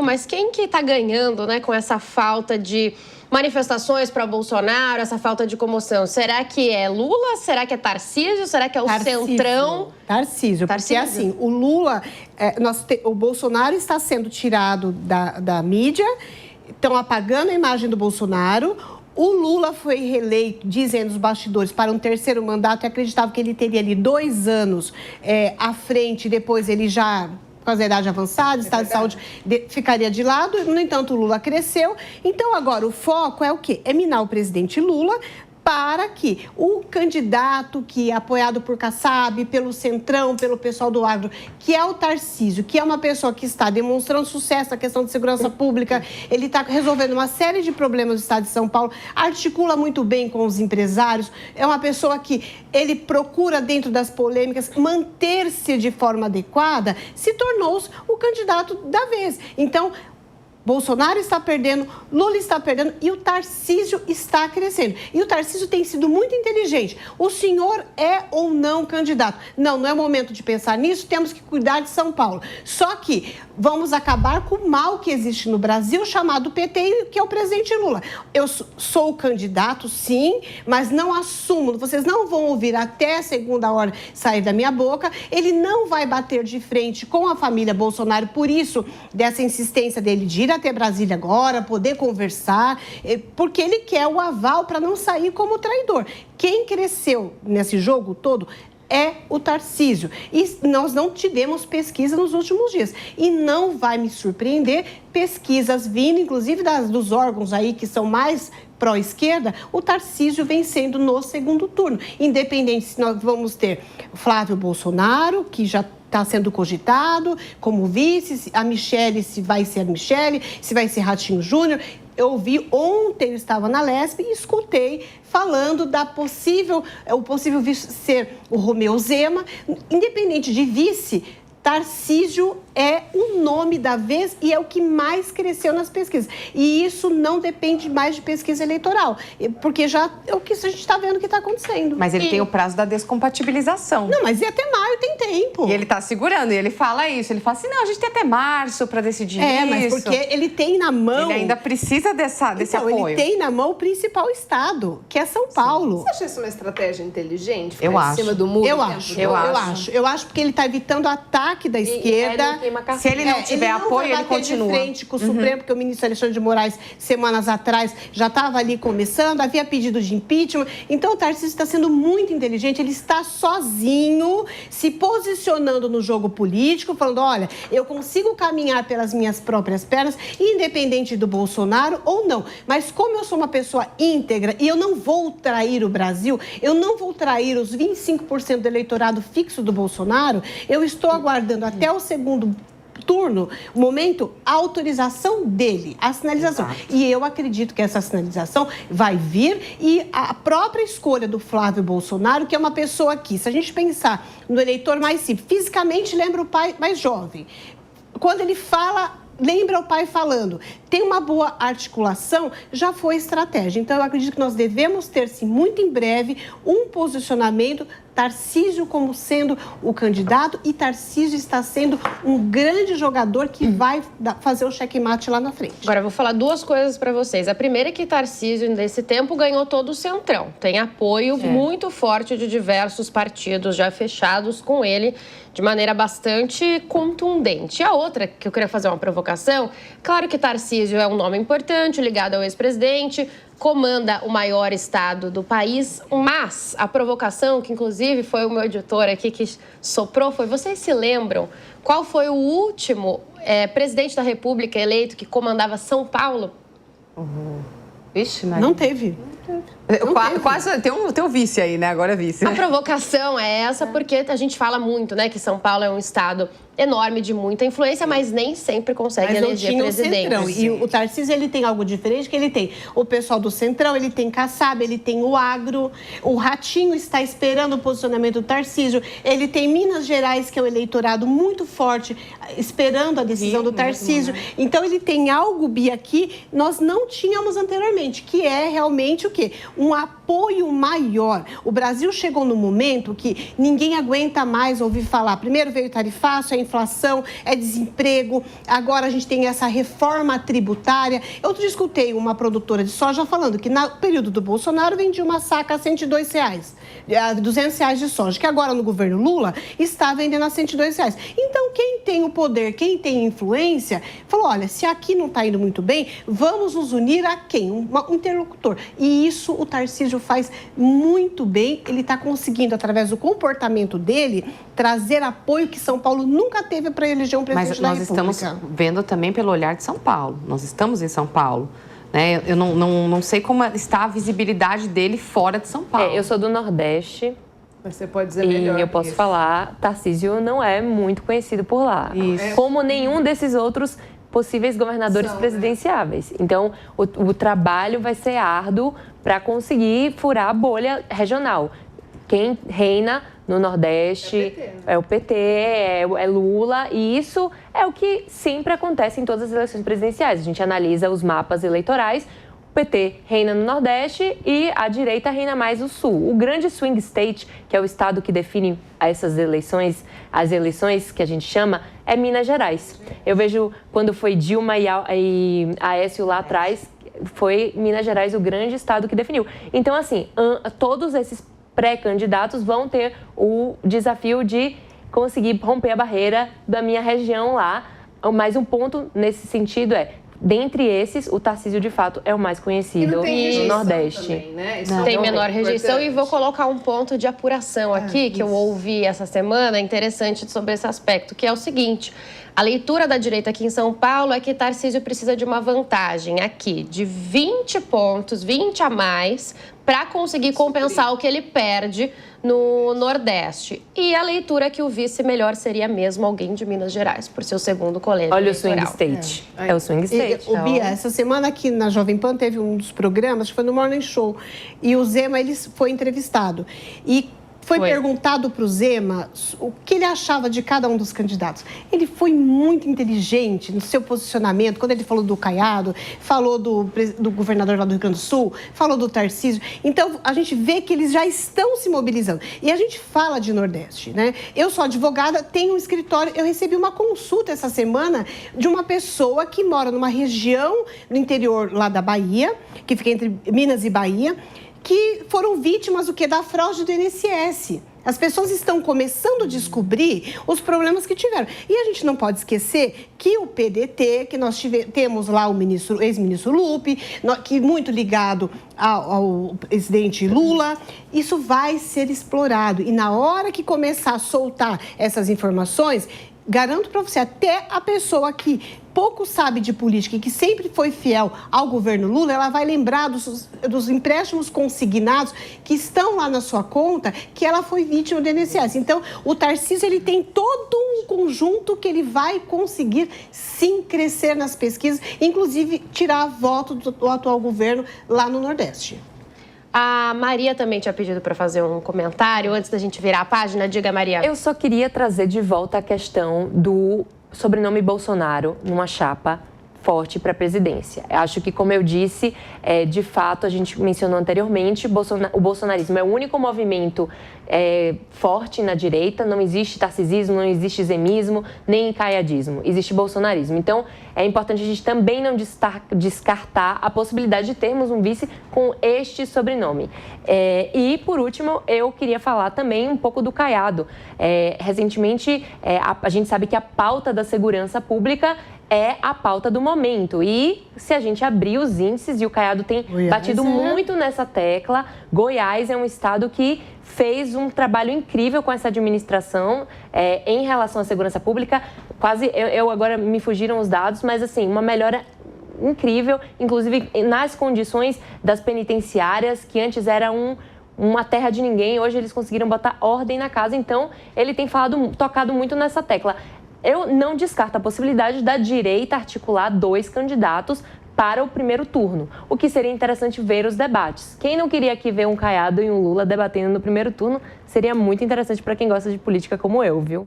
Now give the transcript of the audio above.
mas quem que está ganhando, né, com essa falta de manifestações para Bolsonaro, essa falta de comoção? Será que é Lula? Será que é Tarcísio? Será que é o Centrão? Tarcísio, porque assim, o Lula, o Bolsonaro está sendo tirado da mídia, estão apagando a imagem do Bolsonaro. O Lula foi reeleito, dizem os bastidores, para um terceiro mandato e acreditava que ele teria ali 2 anos à frente, depois ele já, com a idade avançada, estado de saúde, ficaria de lado. No entanto, o Lula cresceu. Então, agora, o foco é o quê? É minar o presidente Lula para que o candidato que é apoiado por Kassab, pelo Centrão, pelo pessoal do agro, que é o Tarcísio, que é uma pessoa que está demonstrando sucesso na questão de segurança pública, ele está resolvendo uma série de problemas do estado de São Paulo, articula muito bem com os empresários, é uma pessoa que ele procura, dentro das polêmicas, manter-se de forma adequada, se tornou o candidato da vez. Então, Bolsonaro está perdendo, Lula está perdendo e o Tarcísio está crescendo. E o Tarcísio tem sido muito inteligente. O senhor é ou não candidato? Não é momento de pensar nisso, temos que cuidar de São Paulo. Só que vamos acabar com o mal que existe no Brasil, chamado PT, que é o presidente Lula. Eu sou candidato, sim, mas não assumo. Vocês não vão ouvir até a segunda hora sair da minha boca. Ele não vai bater de frente com a família Bolsonaro, por isso, dessa insistência dele de ir até Brasília agora, poder conversar, porque ele quer o aval para não sair como traidor. Quem cresceu nesse jogo todo é o Tarcísio. E nós não tivemos pesquisa nos últimos dias. E não vai me surpreender pesquisas vindo, inclusive dos órgãos aí que são mais pró-esquerda, o Tarcísio vencendo no segundo turno. Independente se nós vamos ter Flávio Bolsonaro, que já está sendo cogitado como vice, a Michele, se vai ser a Michele, se vai ser Ratinho Júnior. Eu ouvi ontem, eu estava na Lespe e escutei falando da o possível vice ser o Romeu Zema. Independente de vice, Tarcísio é o nome da vez e é o que mais cresceu nas pesquisas. E isso não depende mais de pesquisa eleitoral, porque já é o que a gente está vendo que está acontecendo. Mas ele tem o prazo da descompatibilização. Não, mas e até maio tem tempo. E ele está segurando, e ele fala isso. Ele fala assim, não, a gente tem até março para decidir isso. Mas porque ele tem na mão... Ele ainda precisa desse apoio. Ele tem na mão o principal estado, que é São Paulo. Você acha isso uma estratégia inteligente? Eu acho. Em cima do muro? Eu acho, porque ele está evitando o ataque da esquerda. Se ele não tiver apoio, ele continua. De frente com o Supremo, porque o ministro Alexandre de Moraes, semanas atrás, já estava ali começando, havia pedido de impeachment. Então, o Tarcísio está sendo muito inteligente, ele está sozinho, se posicionando no jogo político, falando, olha, eu consigo caminhar pelas minhas próprias pernas, independente do Bolsonaro ou não. Mas como eu sou uma pessoa íntegra e eu não vou trair o Brasil, eu não vou trair os 25% do eleitorado fixo do Bolsonaro, eu estou aguardando até o segundo turno, o momento, a autorização dele, a sinalização. Exato. E eu acredito que essa sinalização vai vir e a própria escolha do Flávio Bolsonaro, que é uma pessoa que, se a gente pensar no eleitor mais simples, fisicamente lembra o pai mais jovem. Quando ele fala, lembra o pai falando, tem uma boa articulação, já foi estratégia. Então, eu acredito que nós devemos ter, sim, muito em breve, um posicionamento, Tarcísio como sendo o candidato, e Tarcísio está sendo um grande jogador que vai fazer o checkmate lá na frente. Agora, eu vou falar 2 coisas para vocês. A primeira é que Tarcísio, nesse tempo, ganhou todo o Centrão. Tem apoio muito forte de diversos partidos já fechados com ele, de maneira bastante contundente. E a outra, que eu queria fazer uma provocação, claro que Tarcísio é um nome importante, ligado ao ex-presidente, comanda o maior estado do país, mas a provocação, que inclusive foi o meu editor aqui que soprou, foi, vocês se lembram qual foi o último presidente da República eleito que comandava São Paulo? Vixe, Maria. Não teve. Quase tem um vice aí, né? Agora é vice. A provocação é essa porque a gente fala muito, né, que São Paulo é um estado enorme de muita influência, mas nem sempre consegue eleger presidente. E o Tarcísio, ele tem algo diferente, que ele tem o pessoal do Centrão, ele tem Kassab, ele tem o agro, o Ratinho está esperando o posicionamento do Tarcísio, ele tem Minas Gerais, que é um eleitorado muito forte, esperando a decisão do Tarcísio. Então, ele tem algo, Bia, que nós não tínhamos anteriormente, que é realmente o quê? Um apoio maior. O Brasil chegou no momento que ninguém aguenta mais ouvir falar. Primeiro veio o tarifaço, a inflação, é desemprego, agora a gente tem essa reforma tributária. Eu escutei uma produtora de soja falando que no período do Bolsonaro vendia uma saca a R$102, R$200 de soja, que agora no governo Lula está vendendo a R$102. Então, quem tem o poder, quem tem influência, falou, olha, se aqui não está indo muito bem, vamos nos unir a quem? Um interlocutor. E isso o Tarcísio faz muito bem, ele está conseguindo, através do comportamento dele, trazer apoio que São Paulo nunca teve para eleger um presidente da República. Mas nós estamos vendo também pelo olhar de São Paulo, nós estamos em São Paulo. Né? Eu não sei como está a visibilidade dele fora de São Paulo. Eu sou do Nordeste. Mas você pode dizer melhor. E eu posso falar, Tarcísio não é muito conhecido por lá. Isso. Como nenhum desses outros possíveis governadores presidenciáveis. Então, o trabalho vai ser árduo para conseguir furar a bolha regional. Quem reina no Nordeste é o PT, é Lula, e isso é o que sempre acontece em todas as eleições presidenciais. A gente analisa os mapas eleitorais, o PT reina no Nordeste e a direita reina mais no Sul. O grande swing state, que é o estado que define essas eleições, as eleições que a gente chama, é Minas Gerais. Eu vejo quando foi Dilma e Aécio lá atrás, foi Minas Gerais o grande estado que definiu. Então, assim, todos esses pré-candidatos vão ter o desafio de conseguir romper a barreira da minha região lá. Mas um ponto nesse sentido é, dentre esses, o Tarcísio, de fato, é o mais conhecido no Nordeste. Também, né? Tem menor rejeição e vou colocar um ponto de apuração aqui, que eu ouvi essa semana, interessante sobre esse aspecto, que é o seguinte: a leitura da direita aqui em São Paulo é que Tarcísio precisa de uma vantagem aqui de 20 pontos, 20 a mais, para conseguir compensar o que ele perde no Nordeste. E a leitura é que o vice melhor seria mesmo alguém de Minas Gerais, por seu segundo colégio Olha eleitoral. o swing state. É o swing state. O Bia, essa semana aqui na Jovem Pan teve um dos programas, acho que foi no Morning Show, e o Zema foi entrevistado. E foi perguntado para o Zema o que ele achava de cada um dos candidatos. Ele foi muito inteligente no seu posicionamento, quando ele falou do Caiado, falou do governador lá do Rio Grande do Sul, falou do Tarcísio. Então, a gente vê que eles já estão se mobilizando. E a gente fala de Nordeste, né? Eu sou advogada, tenho um escritório, eu recebi uma consulta essa semana de uma pessoa que mora numa região no interior lá da Bahia, que fica entre Minas e Bahia, que foram vítimas da fraude do INSS. As pessoas estão começando a descobrir os problemas que tiveram. E a gente não pode esquecer que o PDT, que nós temos lá o ex-ministro Lupe, que muito ligado ao presidente Lula, isso vai ser explorado. E na hora que começar a soltar essas informações, garanto para você, até a pessoa que pouco sabe de política e que sempre foi fiel ao governo Lula, ela vai lembrar dos empréstimos consignados que estão lá na sua conta, que ela foi vítima do INSS. Então, o Tarcísio, ele tem todo um conjunto que ele vai conseguir, sim, crescer nas pesquisas, inclusive tirar voto do atual governo lá no Nordeste. A Maria também tinha pedido para fazer um comentário antes da gente virar a página. Diga, Maria. Eu só queria trazer de volta a questão do sobrenome Bolsonaro numa chapa forte para a presidência. Eu acho que, como eu disse, de fato, a gente mencionou anteriormente, o bolsonarismo é o único movimento forte na direita, não existe tarcisismo, não existe zemismo, nem caiadismo, existe bolsonarismo. Então, é importante a gente também não descartar a possibilidade de termos um vice com este sobrenome. E, por último, eu queria falar também um pouco do Caiado. Recentemente, a gente sabe que a pauta da segurança pública é a pauta do momento. E se a gente abrir os índices, e o Caiado tem batido muito nessa tecla, Goiás é um estado que fez um trabalho incrível com essa administração em relação à segurança pública. Quase, eu agora me fugiram os dados, mas assim, uma melhora incrível, inclusive nas condições das penitenciárias, que antes era uma terra de ninguém, hoje eles conseguiram botar ordem na casa. Então, ele tem tocado muito nessa tecla. Eu não descarto a possibilidade da direita articular 2 candidatos para o primeiro turno, o que seria interessante ver os debates. Quem não queria aqui ver um Caiado e um Lula debatendo no primeiro turno, seria muito interessante para quem gosta de política como eu, viu?